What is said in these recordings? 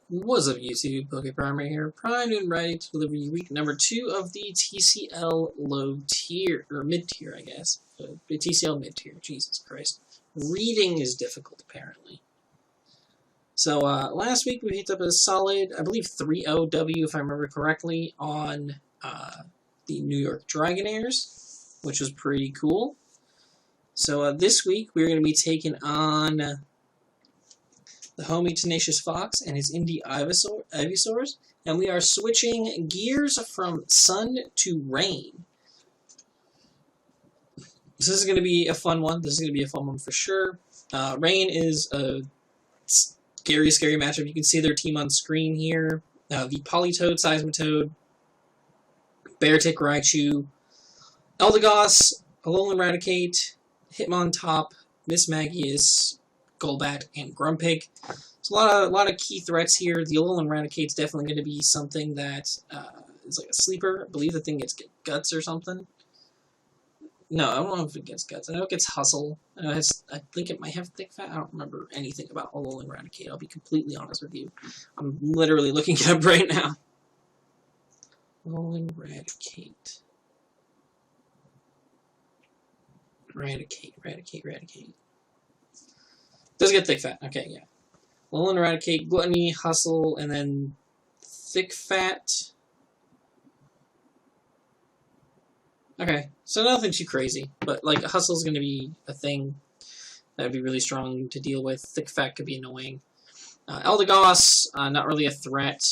What's up, YouTube? Okay, Primary here. Prime and ready to deliver you week number 2 of the TCL low tier, or mid tier, I guess. The TCL mid tier. Jesus Christ. Reading is difficult, apparently. So, last week we picked up a solid, I believe, 3-0 W, if I remember correctly, on the New York Dragonaires, which was pretty cool. So, this week we're going to be taking on the homie Tenacious Fox and his Indy Ivysaurs, and we are switching gears from sun to rain. This is going to be a fun one. This is going to be a fun one for sure. Rain is a scary, scary matchup. You can see their team on screen here. The Polytoad, Seismitoad, Beartic, Raichu, Eldegoss, Alolan Raticate, Hitmontop, Miss Magius, Golbat, and Grumpig. So a lot of key threats here. The Alolan Raticate's definitely going to be something that is like a sleeper. I believe the thing gets Guts or something. No, I don't know if it gets Guts. I know it gets Hustle. I think it might have Thick Fat. I don't remember anything about Alolan Raticate. I'll be completely honest with you. I'm literally looking it up right now. Alolan Raticate. Raticate. Does get Thick Fat. Okay, yeah. Alolan Raticate, Gluttony, Hustle, and then Thick Fat. Okay, so nothing too crazy, but like Hustle's going to be a thing that would be really strong to deal with. Thick Fat could be annoying. Eldegoss, not really a threat.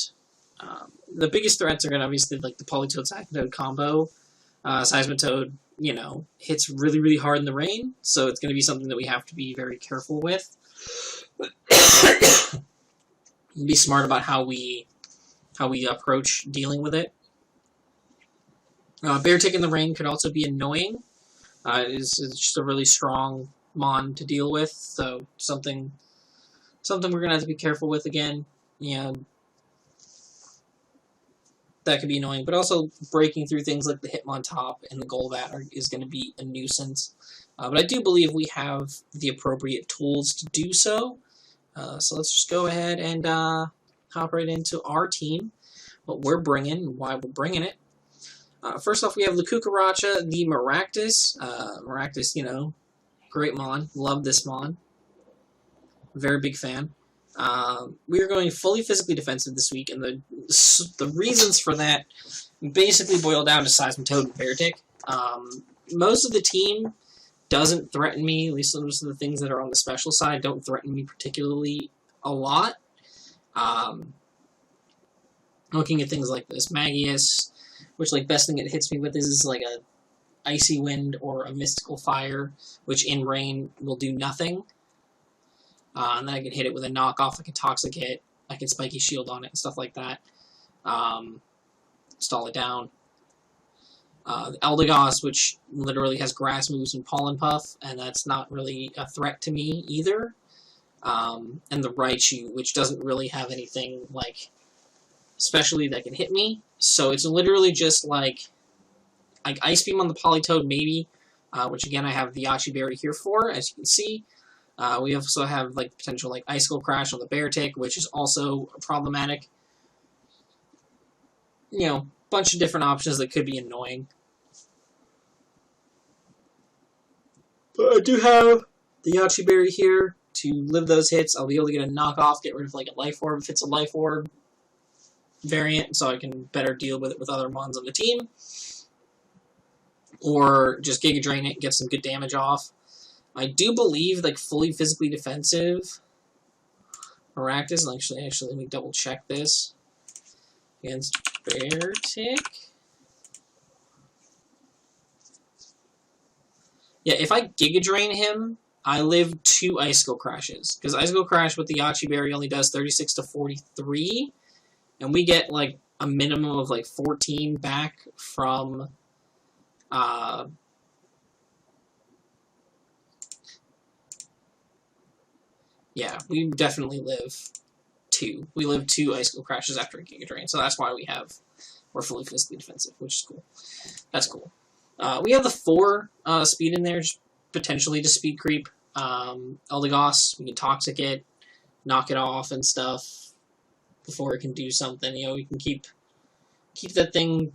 The biggest threats are going to obviously like the Polytoad Seismitoad combo. Seismitoad, you know, hits really, really hard in the rain, so it's going to be something that we have to be very careful with. Be smart about how we approach dealing with it. Beartic in the rain could also be annoying. It's just a really strong mon to deal with, so something we're going to have to be careful with again. Yeah, that could be annoying, but also breaking through things like the Hitmontop and the Golbat is going to be a nuisance. But I do believe we have the appropriate tools to do so. So let's just go ahead and hop right into our team, what we're bringing, and why we're bringing it. First off, we have the Kukaracha, the Maractus. Maractus, you know, great mon. Love this mon. Very big fan. We are going fully physically defensive this week, and the reasons for that basically boil down to Seismitoad and Beartic. Most of the team doesn't threaten me, at least most of the things that are on the special side don't threaten me particularly a lot. Looking at things like this Magius, which like best thing it hits me with is like a Icy Wind or a Mystical Fire, which in rain will do nothing. And then I can hit it with a knockoff, like a Toxic Hit. I can Spiky Shield on it and stuff like that. Stall it down. The Eldegoss, which literally has Grass Moves and Pollen Puff, and that's not really a threat to me either. And the Raichu, which doesn't really have anything, like, especially that can hit me. So it's literally just like Ice Beam on the Polytoad, maybe, which again I have the Yachi Berry here for, as you can see. We also have like potential like Icicle Crash on the Beartic, which is also problematic. You know, bunch of different options that could be annoying. But I do have the Yachi Berry here to live those hits. I'll be able to get a knockoff, get rid of like a Life Orb if it's a Life Orb variant, so I can better deal with it with other mons on the team. Or just Giga Drain it, get some good damage off. I do believe like fully physically defensive Maractus, actually let me double check this. Against Beartic. Yeah, if I Giga Drain him, I live 2 Icicle Crashes. Because Icicle Crash with the Yachi Berry only does 36 to 43. And we get like a minimum of like 14 back from yeah, we definitely live 2. We live 2 Icicle Crashes after a Giga Drain, so that's why we're fully physically defensive, which is cool. That's cool. We have the 4 speed in there, potentially to speed creep. Eldegoss, we can Toxic it, knock it off and stuff. before it can do something. You know, we can keep that thing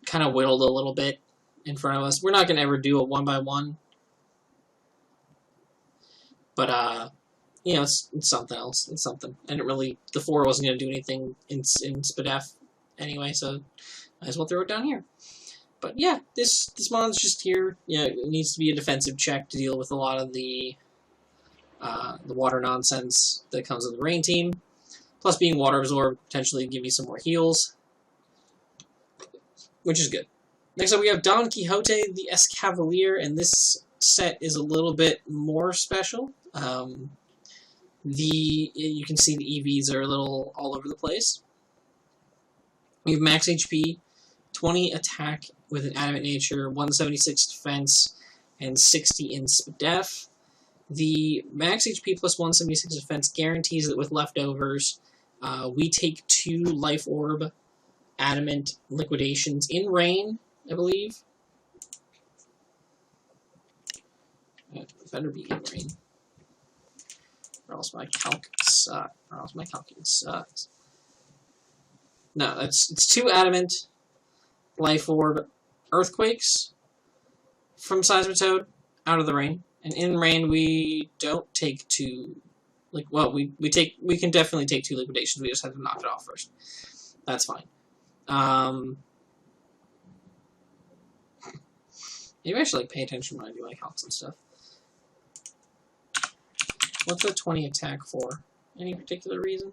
kind of whittled a little bit in front of us. We're not going to ever do a 1x1, but you know, it's something else. It's something. And the 4 wasn't going to do anything in SPDF anyway, so might as well throw it down here. But yeah, this mon's just here. Yeah, it needs to be a defensive check to deal with a lot of the water nonsense that comes with the rain team. Plus, being water absorbed potentially give you some more heals, which is good. Next up, we have Don Quixote, the Escavalier, and this set is a little bit more special. You can see the EVs are a little all over the place. We have max HP, 20 attack with an adamant nature, 176 defense, and 60 in SPDF. The max HP plus 176 defense guarantees that with leftovers, we take 2 life orb adamant liquidations in rain, I believe. It better be in rain. Or else my calc sucks. No, it's 2 adamant life orb earthquakes from Seismitoad out of the rain. And in rain we don't take 2 we can definitely take 2 liquidations, we just have to knock it off first. That's fine. Maybe I should pay attention when I do my calcs and stuff. What's the 20 attack for? Any particular reason?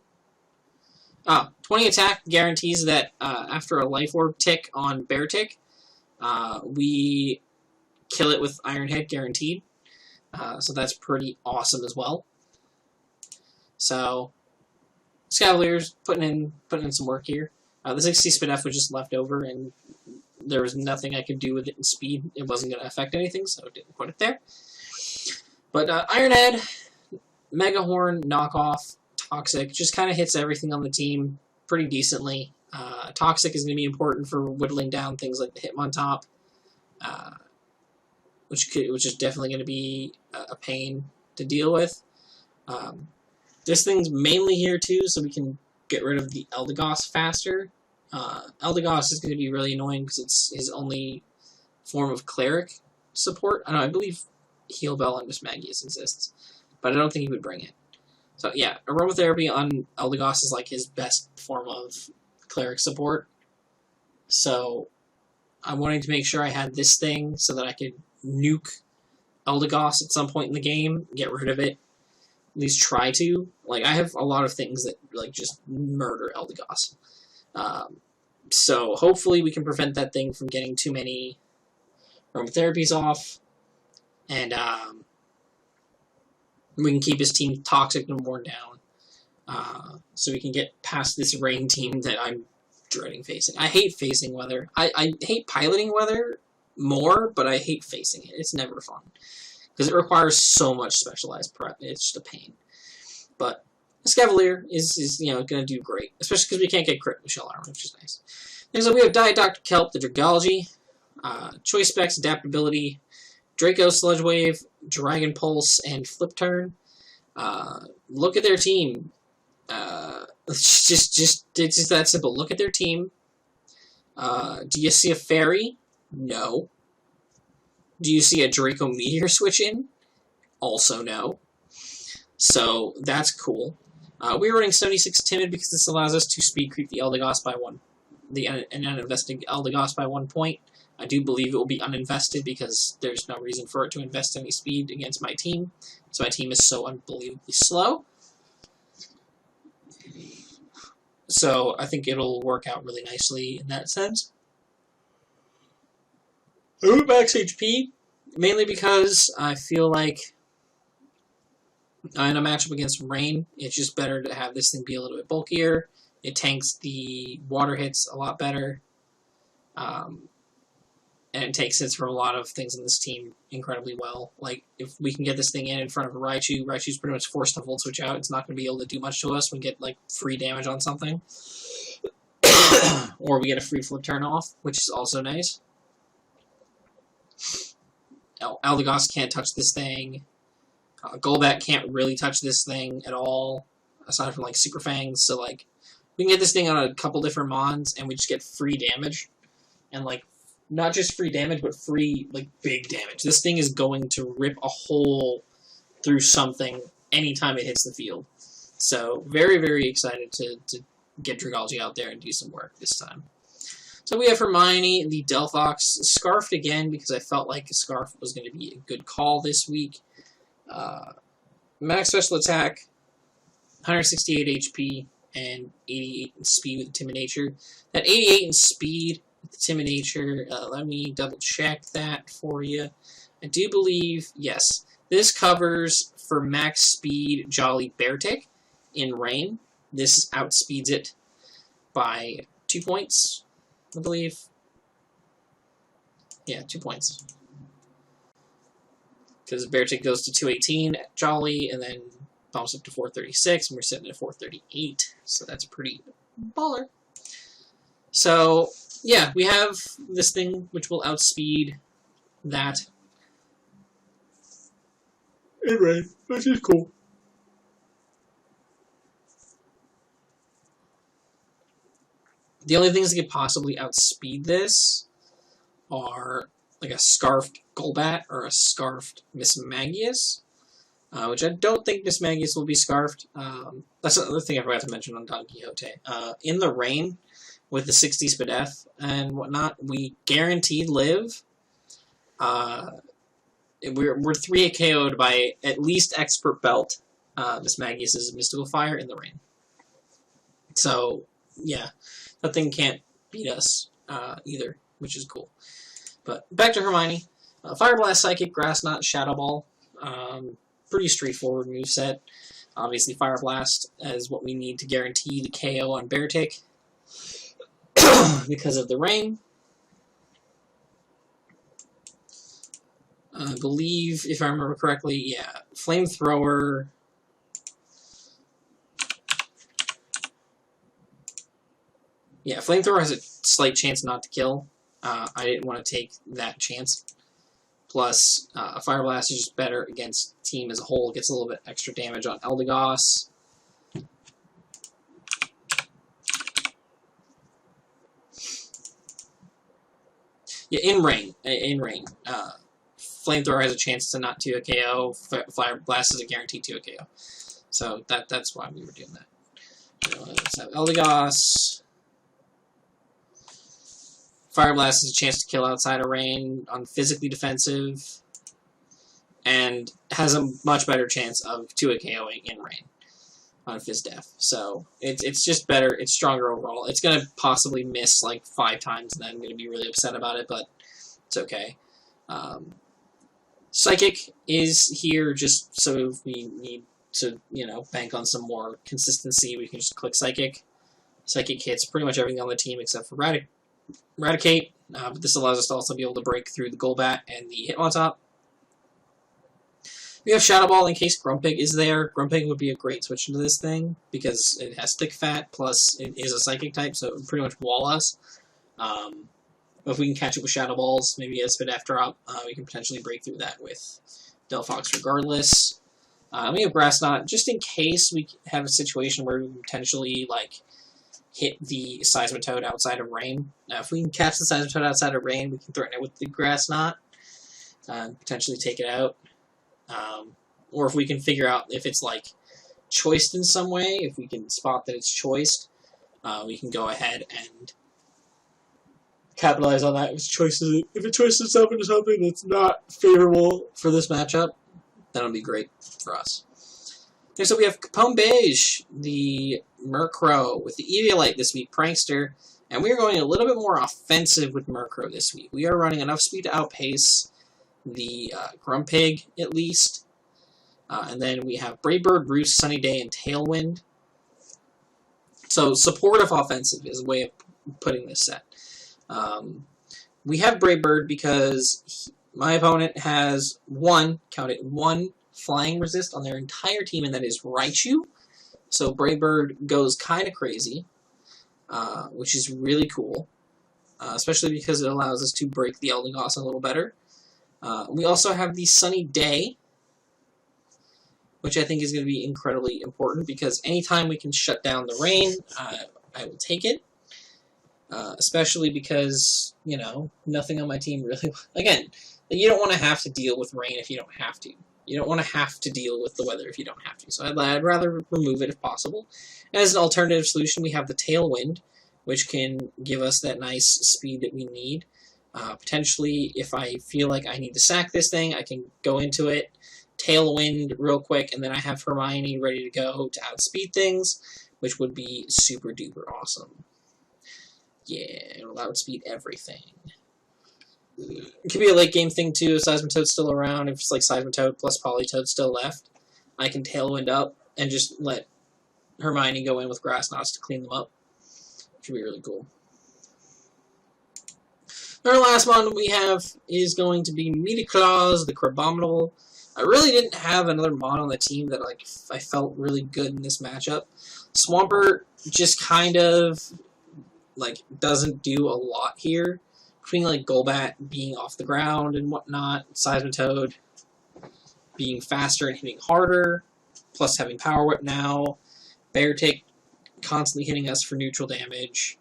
20 attack guarantees that after a life orb tick on Bear Tick, we kill it with Iron Head guaranteed. So that's pretty awesome as well. So Scavalier's putting in some work here. The 60 SPDF was just left over, and there was nothing I could do with it in speed. It wasn't going to affect anything, so I didn't put it there. But Iron Head, Mega Horn, Knockoff, Toxic, just kind of hits everything on the team pretty decently. Toxic is going to be important for whittling down things like the Hitmontop, which is definitely going to be a pain to deal with. This thing's mainly here too, so we can get rid of the Eldegoss faster. Eldegoss is going to be really annoying because it's his only form of cleric support. I believe Heal Bell and Miss Magius exists, but I don't think he would bring it. So yeah, Aromatherapy on Eldegoss is his best form of cleric support. So I'm wanting to make sure I had this thing so that I could nuke Eldegoss at some point in the game, get rid of it, at least try to. I have a lot of things that just murder Eldegoss. So hopefully we can prevent that thing from getting too many aromatherapies off, and we can keep his team toxic and worn down, so we can get past this rain team that I'm dreading facing. I hate facing weather. I hate piloting weather more, but I hate facing it. It's never fun, because it requires so much specialized prep. It's just a pain. But Scavalier is going to do great, especially because we can't get crit with shell armor, which is nice. Next up, we have Diet Dr. Kelp, the Dragology, Choice Specs, Adaptability, Draco, Sludge Wave, Dragon Pulse, and Flip Turn. Look at their team. It's just that simple. Look at their team. Do you see a fairy? No. Do you see a Draco Meteor switch in? Also no. So that's cool. We're running 76 Timid because this allows us to speed creep the Eldegoss by an uninvested Eldegoss by 1 point. I do believe it will be uninvested because there's no reason for it to invest any speed against my team. So my team is so unbelievably slow. So I think it'll work out really nicely in that sense. Max HP, mainly because I feel like in a matchup against Rain, it's just better to have this thing be a little bit bulkier. It tanks the water hits a lot better. And it takes hits from a lot of things in this team incredibly well. If we can get this thing in front of a Raichu, Raichu's pretty much forced to Volt Switch out. It's not going to be able to do much to us. We get, free damage on something. Or we get a free flip turn off, which is also nice. Eldegoss can't touch this thing. Golbat can't really touch this thing at all, aside from, Super Fangs. So, We can get this thing on a couple different mons, and we just get free damage. And, like, not just free damage, but free, like, big damage. This thing is going to rip a hole through something anytime it hits the field. So, very, very excited to get Dragalge out there and do some work this time. So we have Hermione, the Delphox, Scarfed again, because I felt like a Scarf was going to be a good call this week. Max Special Attack, 168 HP, and 88 in Speed with Intimidature. That 88 in Speed with Intimidature, let me double check that for you. I do believe, yes, this covers for max speed Jolly Beartick in rain. This outspeeds it by 2 points, I believe. Yeah, 2 points. Because Beartick goes to 218 at Jolly, and then bumps up to 436, and we're sitting at 438. So that's pretty baller. So, yeah, we have this thing which will outspeed that. Anyway, which is cool. The only things that could possibly outspeed this are like a Scarfed Golbat or a Scarfed Mismagius, which I don't think Mismagius will be Scarfed. That's another thing I forgot to mention on Don Quixote. In the rain, with the 60 Spadef and whatnot, we guaranteed live. We're 3 KO'd by at least Expert Belt. Mismagius' Mystical Fire in the rain. So, yeah. That thing can't beat us either, which is cool. But back to Hermione. Fire Blast, Psychic, Grass Knot, Shadow Ball. Pretty straightforward moveset. Obviously, Fire Blast is what we need to guarantee the KO on Beartick because of the rain. I believe, if I remember correctly, yeah, Flamethrower. Yeah, Flamethrower has a slight chance not to kill. I didn't want to take that chance. Plus, Fire Blast is just better against team as a whole. It gets a little bit extra damage on Eldegoss. Yeah, in rain. Flamethrower has a chance to not 2 a KO. Fire Blast is a guaranteed 2 a KO. So that's why we were doing that. Let's have Eldegoss. Fire Blast is a chance to kill outside of rain on physically defensive, and has a much better chance of 2 a KOing in rain on Fizz Def. So it's just better. It's stronger overall. It's gonna possibly miss like 5 times, and then I'm gonna be really upset about it, but it's okay. Psychic is here just so if we need to, bank on some more consistency. We can just click Psychic. Psychic hits pretty much everything on the team except for Eradicate, but this allows us to also be able to break through the Golbat and the Hitmontop. We have Shadow Ball in case Grumpig is there. Grumpig would be a great switch into this thing because it has Thick Fat, plus it is a Psychic type, so it would pretty much wall us. If we can catch it with Shadow Balls, maybe a Spadef drop, we can potentially break through that with Delphox regardless. We have Grass Knot, just in case we have a situation where we potentially, hit the Seismitoad outside of rain. Now, if we can catch the Seismitoad outside of rain, we can threaten it with the Grass Knot and potentially take it out. Or if we can figure out if it's, choiced in some way, if we can spot that it's choiced, we can go ahead and capitalize on that. If it choices itself into something that's not favorable for this matchup, that'll be great for us. Next up, we have Capone Beige, the Murkrow, with the Eviolite this week, Prankster, and we are going a little bit more offensive with Murkrow this week. We are running enough speed to outpace the Grumpig, at least, and then we have Brave Bird, Roost, Sunny Day, and Tailwind. So, supportive offensive is a way of putting this set. We have Brave Bird because my opponent has one flying resist on their entire team, and that is Raichu. So Brave Bird goes kind of crazy, which is really cool, especially because it allows us to break the Eldegoss a little better. We also have the Sunny Day, which I think is going to be incredibly important because anytime we can shut down the rain, I will take it. Especially because, you know, nothing on my team really... Again, you don't want to have to deal with rain if you don't have to. You don't want to have to deal with the weather if you don't have to. So I'd rather remove it if possible. As an alternative solution, we have the Tailwind, which can give us that nice speed that we need. Potentially, if I feel like I need to sack this thing, I can go into it, Tailwind real quick, and then I have Hermione ready to go to outspeed things, which would be super duper awesome. Yeah, it'll outspeed everything. It could be a late game thing too if Seismitoad's still around. If it's like Seismitoad plus Politoad still left, I can Tailwind up and just let Hermione go in with Grass Knots to clean them up. Which would be really cool. Our last one we have is going to be Metaclaws, the Crabominable. I really didn't have another mon on the team that like I felt really good in this matchup. Swampert just kind of like doesn't do a lot here. Between like Golbat being off the ground and whatnot, Seismitoad being faster and hitting harder, plus having Power Whip now, Beartic constantly hitting us for neutral damage,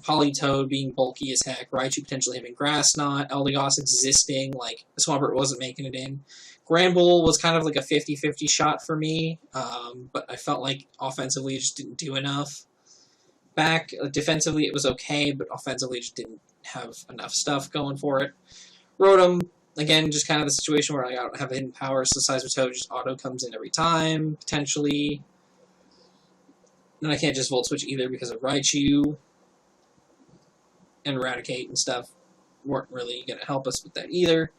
Politoad being bulky as heck, Raichu potentially having Grass Knot, Eldegoss existing, like Swampert wasn't making it in. Granbull was kind of like a 50-50 shot for me, but I felt like offensively it just didn't do enough. Back defensively it was okay, but offensively it just didn't have enough stuff going for it. Rotom, again, just kind of the situation where I don't have hidden power, so Seismitoad just auto comes in every time, potentially. And I can't just Volt Switch either because of Raichu. And Eradicate and stuff weren't really going to help us with that either.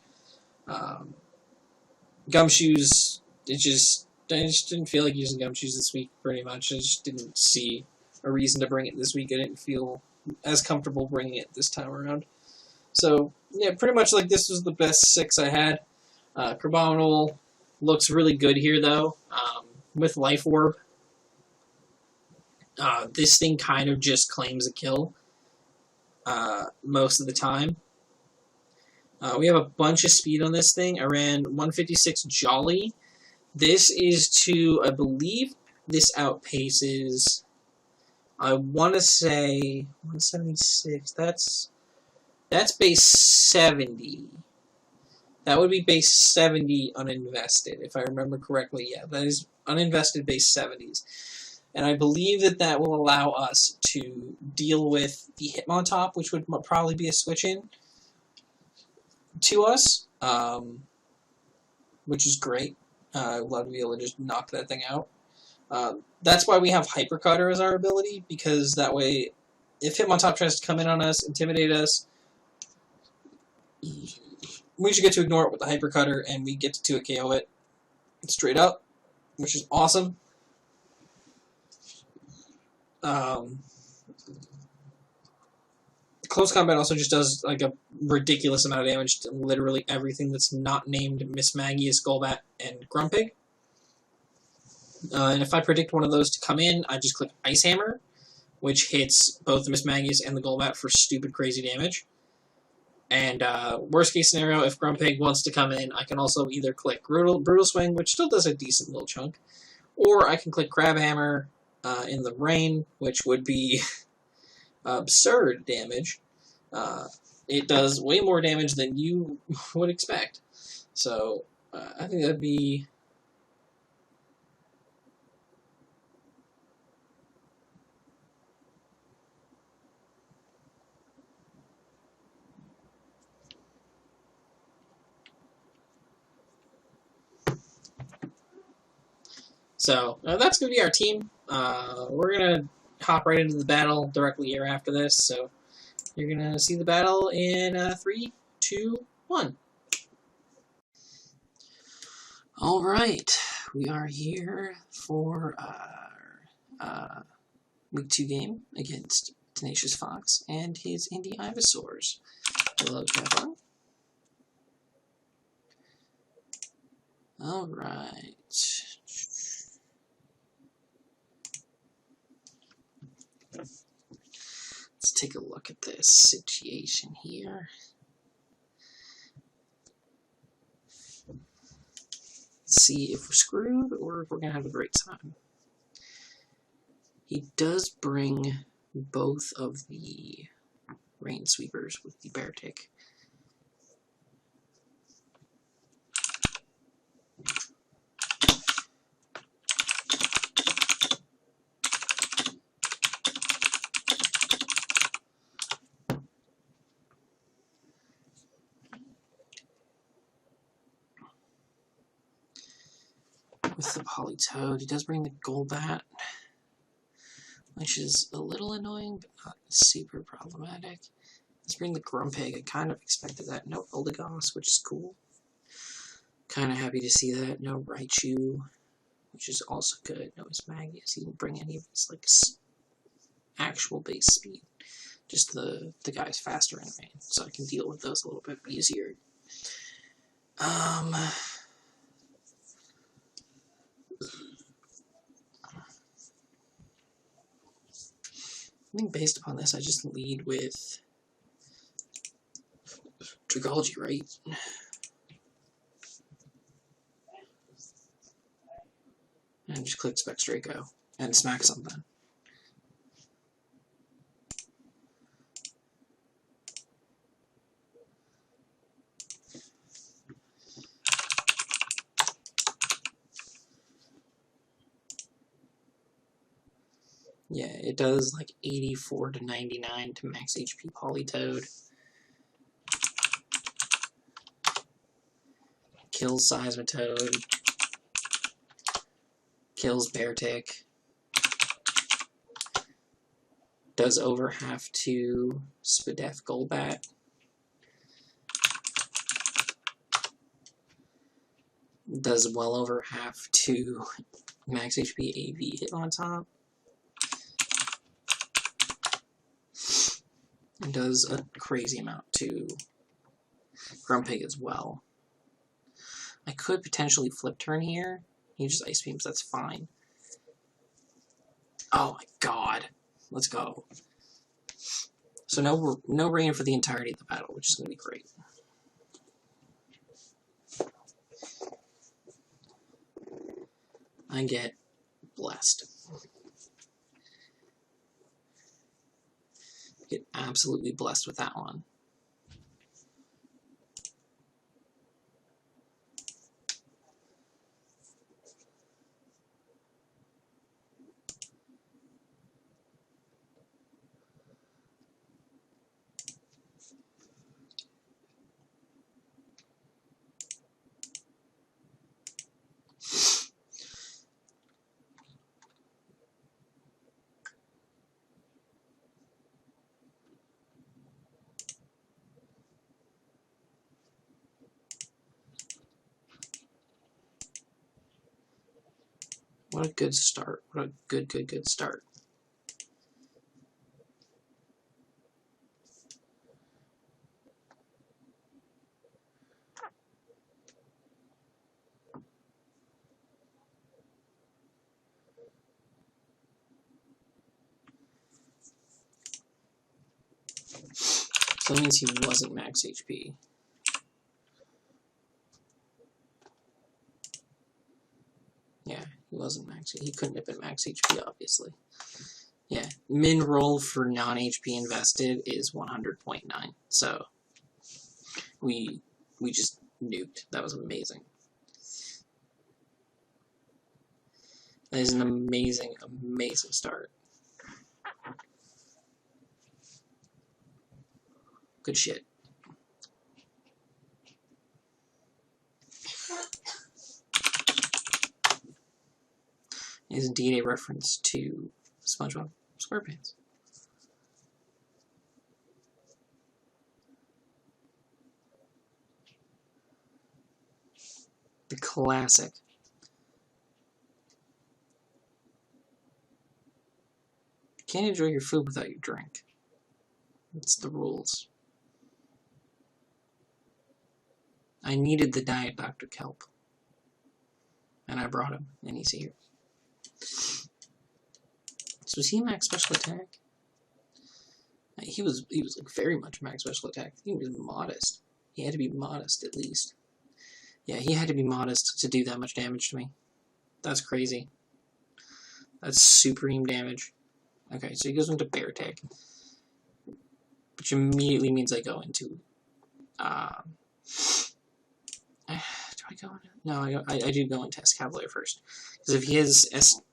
Gumshoes, I just didn't feel like using Gumshoes this week, pretty much. I just didn't see a reason to bring it this week. I didn't feel as comfortable bringing it this time around. So, yeah, pretty much like this was the best 6 I had. Crabominable looks really good here, though, with Life Orb. This thing kind of just claims a kill most of the time. We have a bunch of speed on this thing. I ran 156 Jolly. This is to, I believe, this outpaces... I want to say 176. That's base 70. That would be base 70 uninvested, if I remember correctly. Yeah, that is uninvested base 70s. And I believe that that will allow us to deal with the Hitmontop, which would probably be a switch-in to us, which is great. I'd love to be able to just knock that thing out. That's why we have Hypercutter as our ability, because that way, if Hitmontop tries to come in on us, intimidate us, we should get to ignore it with the Hypercutter, and we get to 2-KO it straight up, which is awesome. Close Combat also just does like a ridiculous amount of damage to literally everything that's not named Miss Magius, Golbat, and Grumpig. And if I predict one of those to come in, I just click Ice Hammer, which hits both the Miss Magius and the Golbat for stupid crazy damage. And worst case scenario, if Grumpig wants to come in, I can also either click Brutal Swing, which still does a decent little chunk, or I can click Crab Hammer in the rain, which would be absurd damage. It does way more damage than you would expect. So I think that'd be... So that's going to be our team. We're going to hop right into the battle directly here after this. So you're going to see the battle in 3, 2, 1. All right. We are here for our Week 2 game against Tenacious Fox and his Indy Ivysaurs. Hello, Kevin. All right. Let's take a look at this situation here. See if we're screwed or if we're going to have a great time. He does bring both of the rain sweepers with the bear tick. With the Polytoad, he does bring the Golbat, which is a little annoying, but not super problematic. Let's bring the Grumpig. I kind of expected that. No Eldegoss, which is cool. Kind of happy to see that. No Raichu, which is also good. No Ismagius. He didn't bring any of his like actual base speed. Just the guy's faster in rain, so I can deal with those a little bit easier. I think based upon this, I just lead with Dragology, right? And just click Specs Draco and smack something. Yeah, it does like 84 to 99 to max HP Polytoad. Kills Seismitoad. Kills Beartick. Does over half to Spadef Golbat. Does well over half to max HP AV Hitmontop. And does a crazy amount to Grumpig as well. I could potentially flip turn here. He just Ice Beams, that's fine. Oh my god. Let's go. So no rain for the entirety of the battle, which is going to be great. I get blessed. Get absolutely blessed with that one. What a good start. What a good start. So that means he wasn't max HP. Yeah, he wasn't max. He couldn't have been max HP, obviously. Yeah, min roll for non-HP invested is 100.9. So we just nuked. That was amazing. That is an amazing start. Good shit. It is indeed a reference to SpongeBob SquarePants. The classic. You can't enjoy your food without your drink. It's the rules. I needed the Diet Dr. Kelp. And I brought him, and he's here. So was he max special attack? He was like very much max special attack. He was modest. He had to be modest at least. Yeah, he had to be modest to do that much damage to me. That's crazy. That's supreme damage. Okay, so he goes into bear tech, which immediately means I go into. Do I go into? No, I do go into Escavalier first, because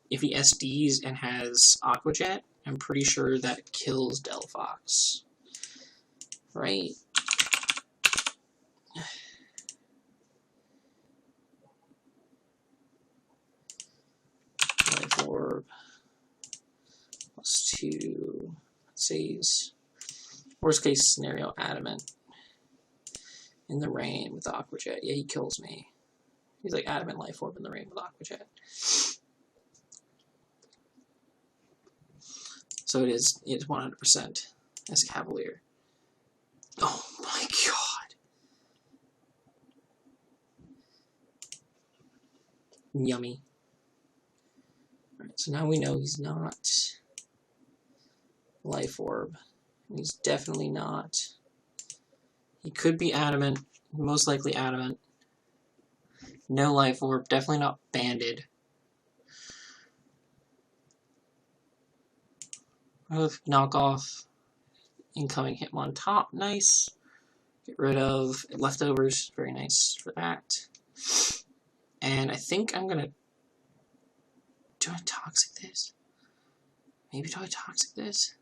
if he SDs and has Aqua Jet, I'm pretty sure that kills Delphox, right? Life Orb +2. Says worst case scenario, Adamant in the rain with Aqua Jet. Yeah, he kills me. He's like Adamant Life Orb in the rain with Aqua Jet. So it is 100% Escavalier. Oh my god. Yummy. Alright, so now we know he's not Life Orb. He's definitely not. He could be Adamant. Most likely Adamant. No Life Orb. Definitely not Banded. Knock off incoming Hitmontop. Nice. Get rid of leftovers. Very nice for that. And I think I'm gonna. Do I toxic this? Maybe do I toxic this?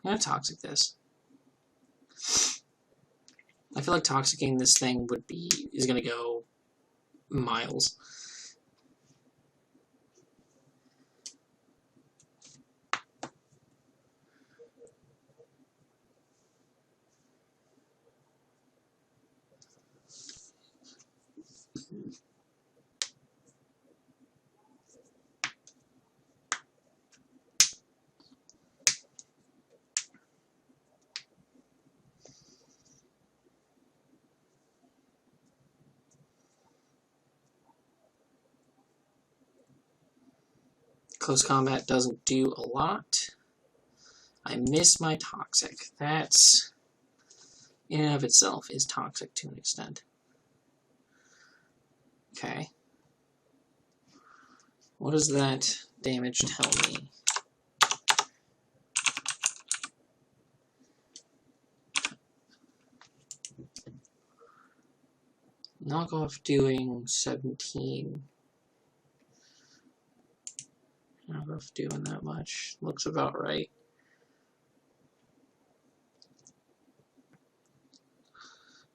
I'm gonna toxic this. I feel like toxicking this thing is gonna go miles. Close combat doesn't do a lot. I miss my toxic. That's, in and of itself, is toxic to an extent. Okay. What does that damage tell me? Knockoff doing 17. Knockoff doing that much. Looks about right.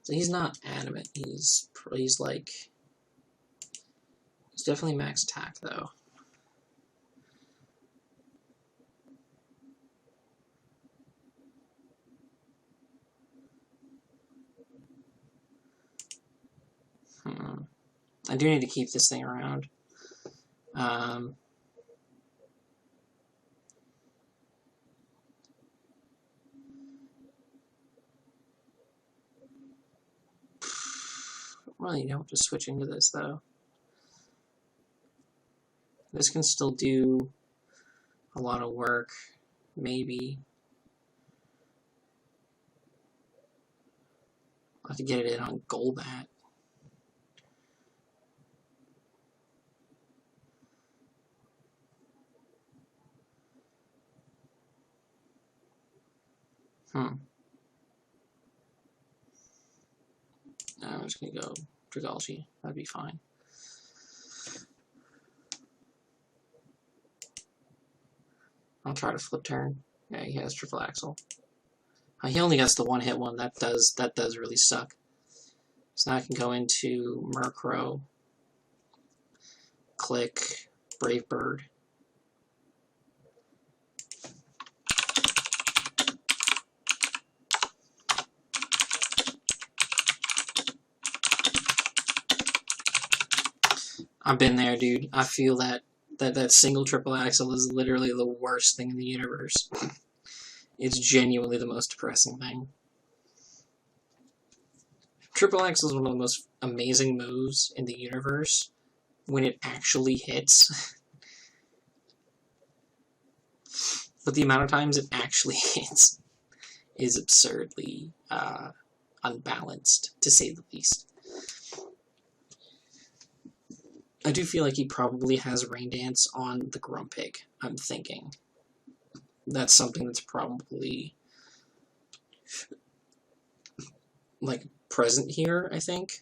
So he's not Adamant. He's like... He's definitely max attack, though. I do need to keep this thing around. Really don't just switch into this, though. This can still do a lot of work, maybe. I'll have to get it in on Golbat. I'm just going to go Dragalchi. That'd be fine. I'll try to flip turn. Yeah, he has Triple Axle. He only gets the one-hit one. That does really suck. So now I can go into Murkrow. Click Brave Bird. I've been there, dude. I feel that single triple axle is literally the worst thing in the universe. It's genuinely the most depressing thing. Triple axle is one of the most amazing moves in the universe when it actually hits. But the amount of times it actually hits is absurdly unbalanced, to say the least. I do feel like he probably has Rain Dance on the Grumpig, I'm thinking. That's something that's probably, like, present here, I think.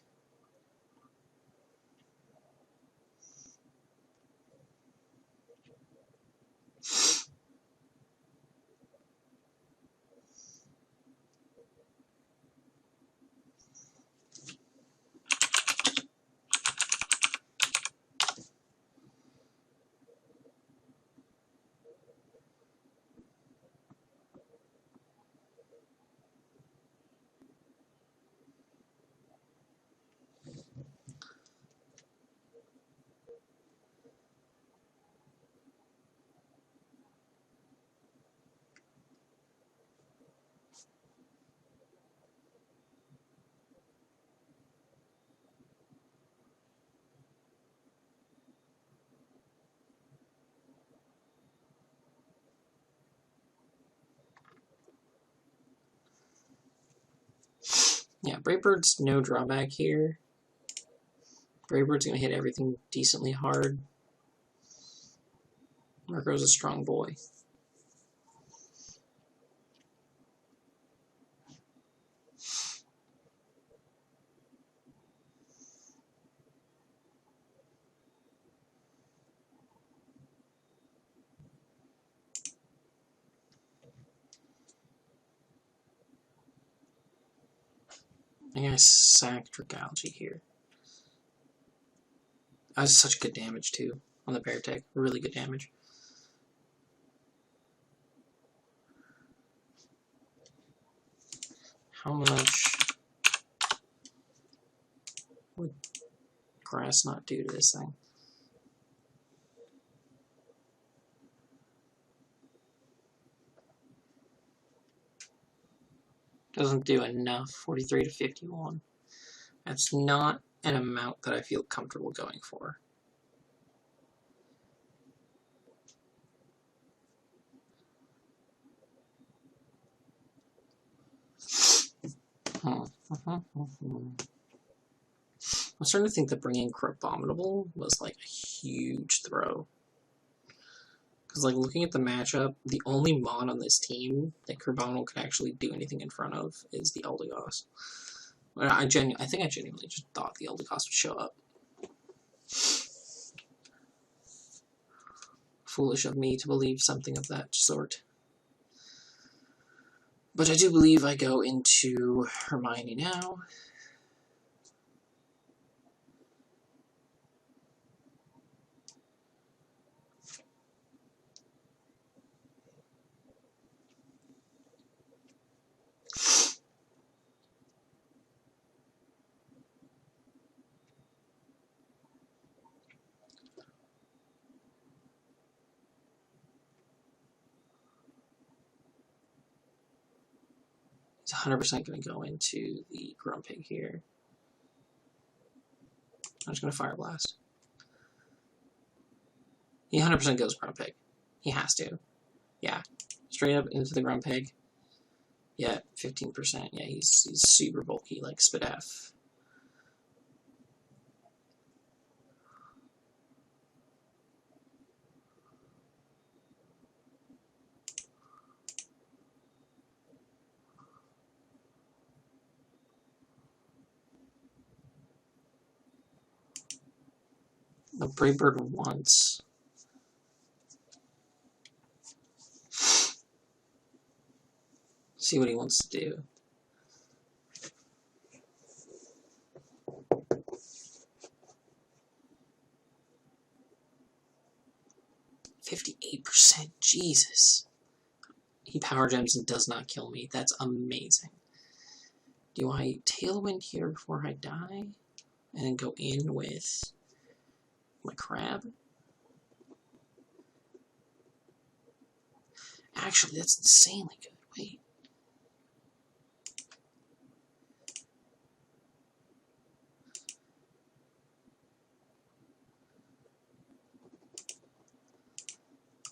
Yeah, Braybird's no drawback here. Braybird's going to hit everything decently hard. Marco's a strong boy. I think I sacked Dragalge here. That was such good damage, too, on the Bear Tech. Really good damage. How much would grass not do to this thing? Doesn't do enough. 43 to 51. That's not an amount that I feel comfortable going for. I'm starting to think that bringing Crabominable was like a huge throw. Because, like, looking at the matchup, the only Mon on this team that Crabominable could actually do anything in front of is the Eldegoss. I think I genuinely just thought the Eldegoss would show up. Foolish of me to believe something of that sort. But I do believe I go into Hermione now. He's 100% going to go into the Grumpig here. I'm just going to Fire Blast. He 100% goes Grumpig. He has to. Yeah. Straight up into the Grumpig. Yeah, 15%. Yeah, he's super bulky, like Spadef. The Braybird once. See what he wants to do. %, Jesus. He power gems and does not kill me. That's amazing. Do I Tailwind here before I die? And then go in with my crab? Actually, that's insanely good. Wait.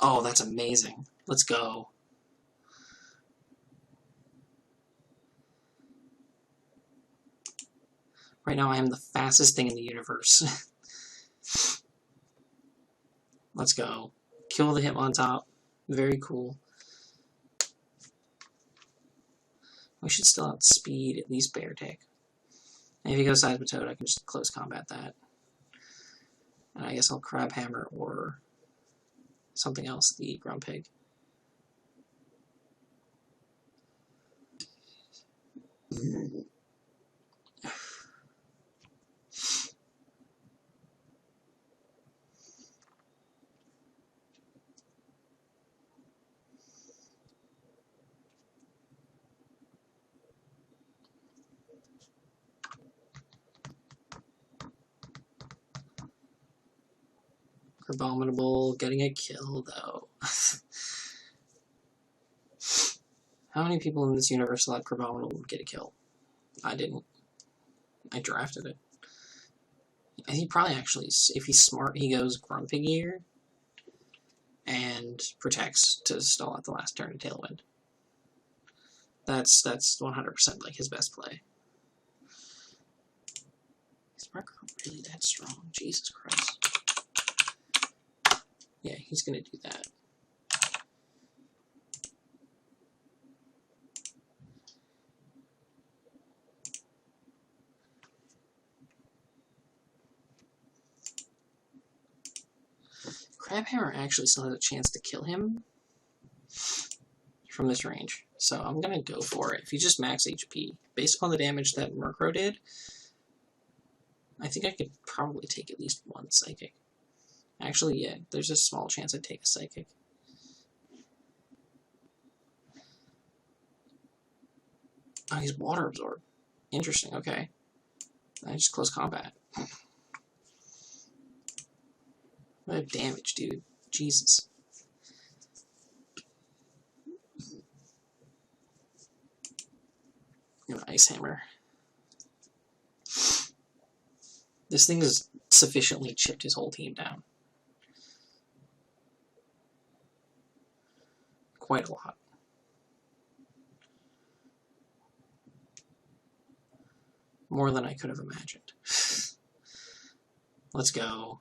Oh, that's amazing. Let's go. Right now I am the fastest thing in the universe. Let's go. Kill the Hitmontop. Very cool. We should still outspeed at least Beartick. And if he goes Seismitoad, I can just close combat that. And I guess I'll Crabhammer or something else, the Grumpig. Abominable, getting a kill though. How many people in this universe thought Abominable would get a kill? I didn't. I drafted it. And he probably actually, if he's smart, he goes Grumpig here and protects to stall out the last turn of Tailwind. That's 100% like his best play. Is Murkrow really that strong? Jesus Christ. Yeah, he's gonna do that. Crabhammer actually still has a chance to kill him from this range, so I'm gonna go for it. If you just max HP, based upon the damage that Murkrow did, I think I could probably take at least one Psychic. Actually, yeah, there's a small chance I'd take a Psychic. Oh, he's Water Absorb. Interesting, okay. I just close combat. What damage, dude. Jesus. An Ice Hammer. This thing has sufficiently chipped his whole team down. Quite a lot. More than I could have imagined. Let's go.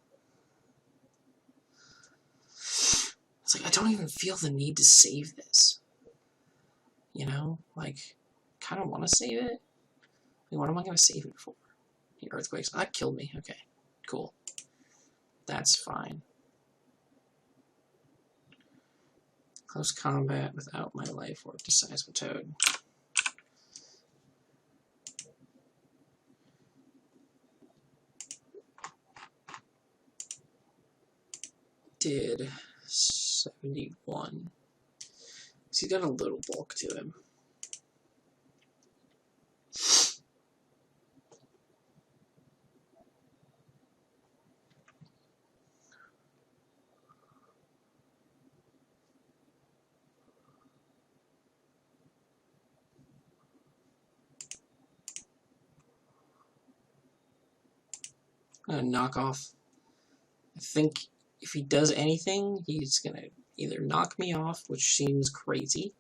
It's like, I don't even feel the need to save this. You know? Like, kind of want to save it. Like, what am I going to save it for? The Earthquakes. Oh, that killed me. Okay, cool. That's fine. Close combat without my life orb to Seismitoad. Did 71. So he's got a little bulk to him. I'm gonna knock off. I think if he does anything, he's gonna either knock me off, which seems crazy,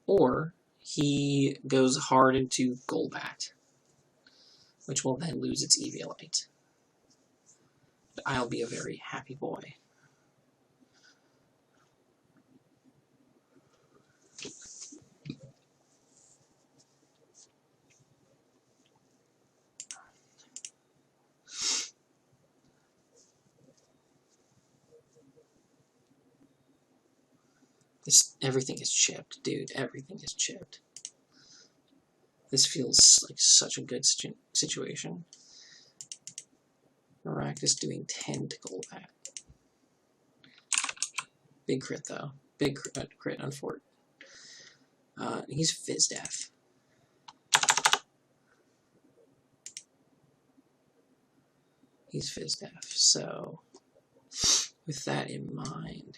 or he goes hard into Golbat, which will then lose its Eviolite. I'll be a very happy boy. Everything is chipped, dude. Everything is chipped. This feels like such a good situation. Maractus doing 10 to Golbat. Big crit, though. Big crit on Fort. He's Fizz-Def. He's Fizz-Def, so with that in mind...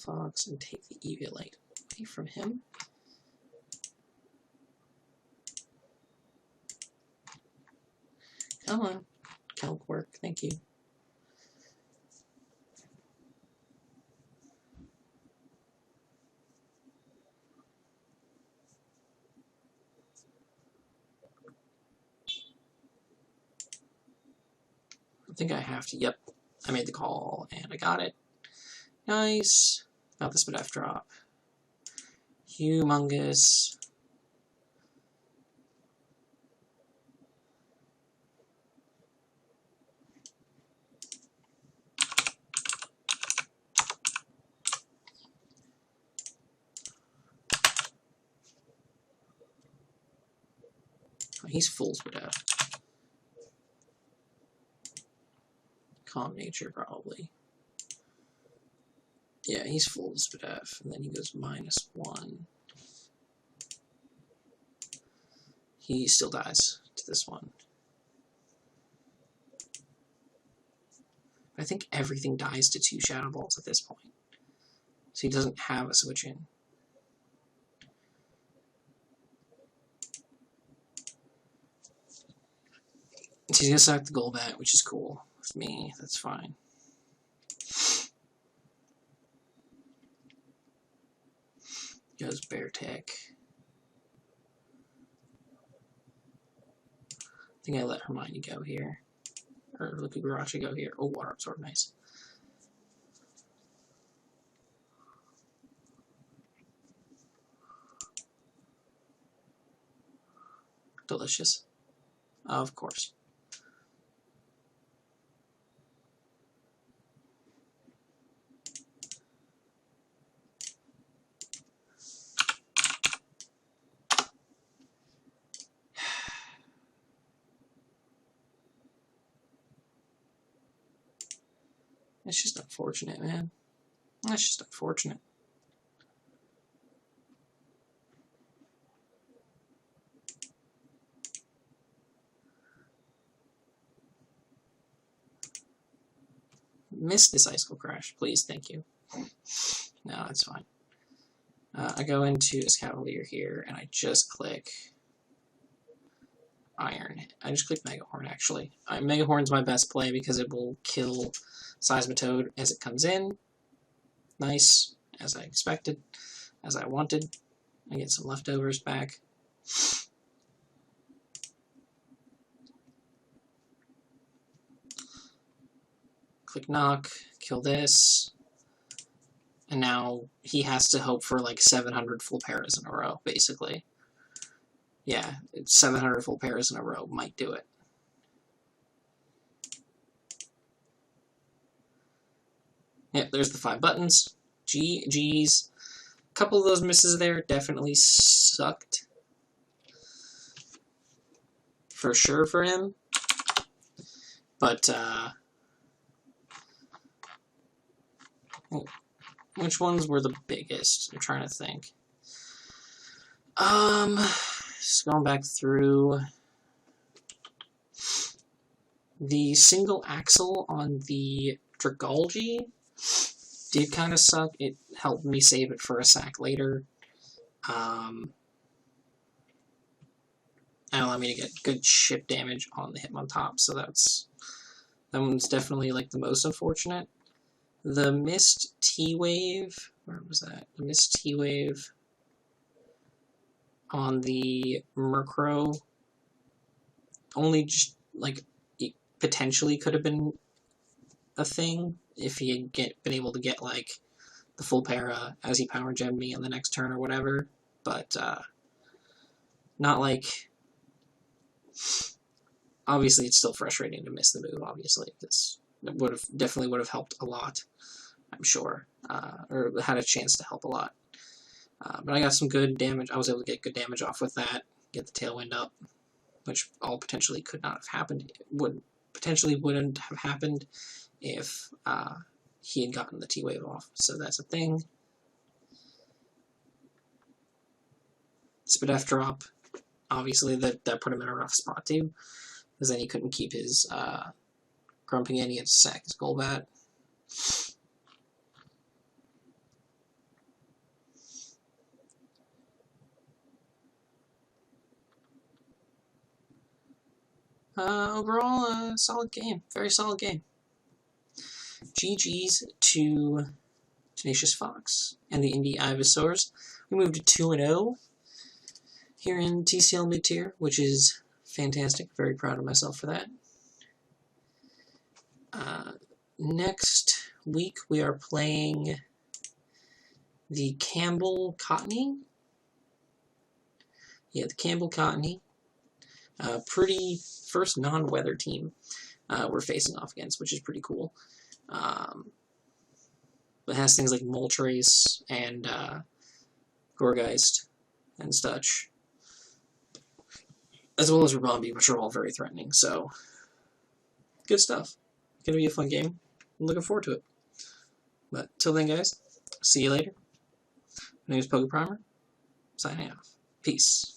Fox and take the Eviolite away from him. Come on, calc work, thank you. I think I have to, yep. I made the call, and I got it. Nice. Got the Spit F drop. Humongous. Oh, he's full Spit F. Calm Nature, probably. Yeah, he's full Spit F, and then he goes -1. He still dies to this one. I think everything dies to 2 Shadow Balls at this point. So he doesn't have a switch in. So he's gonna sack the Golbat, which is cool with me. That's fine. Goes Bear Tech. I think I let Hermione go here. Or Lukagarachi go here. Oh, Water Absorb, nice. Delicious. Of course. It's just unfortunate, man. That's just unfortunate. Miss this Icicle Crash, please, thank you. No, that's fine. I go into Escavalier here, and I just click Iron. I just click Megahorn, actually. Megahorn's my best play because it will kill Seismitoad as it comes in. Nice, as I expected, as I wanted. I get some leftovers back. Click Knock, kill this. And now he has to hope for like 700 full pairs in a row, basically. Yeah, 700 full pairs in a row might do it. Yep, there's the 5 buttons. GG's. A couple of those misses there definitely sucked. For sure for him. But, which ones were the biggest? I'm trying to think. Just going back through. The single axle on the Dragalge did kind of suck. It helped me save it for a sack later. And allowed me to get good ship damage on the Hitmontop, so that one's definitely like the most unfortunate. The missed T-Wave, where was that? The missed T-Wave on the Murkrow only just, like, it potentially could have been a thing if he had been able to get, like, the full para as he Power Gemmed me on the next turn or whatever, but, not like... Obviously, it's still frustrating to miss the move, obviously, because it definitely would have helped a lot, I'm sure, or had a chance to help a lot. But I got some good damage. I was able to get good damage off with that, get the Tailwind up, which all potentially could not have happened. Potentially wouldn't have happened if he had gotten the T-Wave off. So that's a thing. Spit F drop. Obviously, that put him in a rough spot too, because then he couldn't keep his Grumping in. He had to sack his Golbat. Overall, solid game. Very solid game. GG's to Tenacious Fox and the Indy Ivysaurs. We moved to 2-0 here in TCL mid-tier, which is fantastic. Very proud of myself for that. Next week we are playing the Campbell Cottony. Yeah, the Campbell Cottony. Pretty first non-weather team we're facing off against, which is pretty cool. It has things like Moltres and Gorgeist and such, as well as Rabambi, which are all very threatening. So, good stuff. Gonna be a fun game. I'm looking forward to it. But till then, guys, see you later. My name is Pokeprimer, signing off. Peace.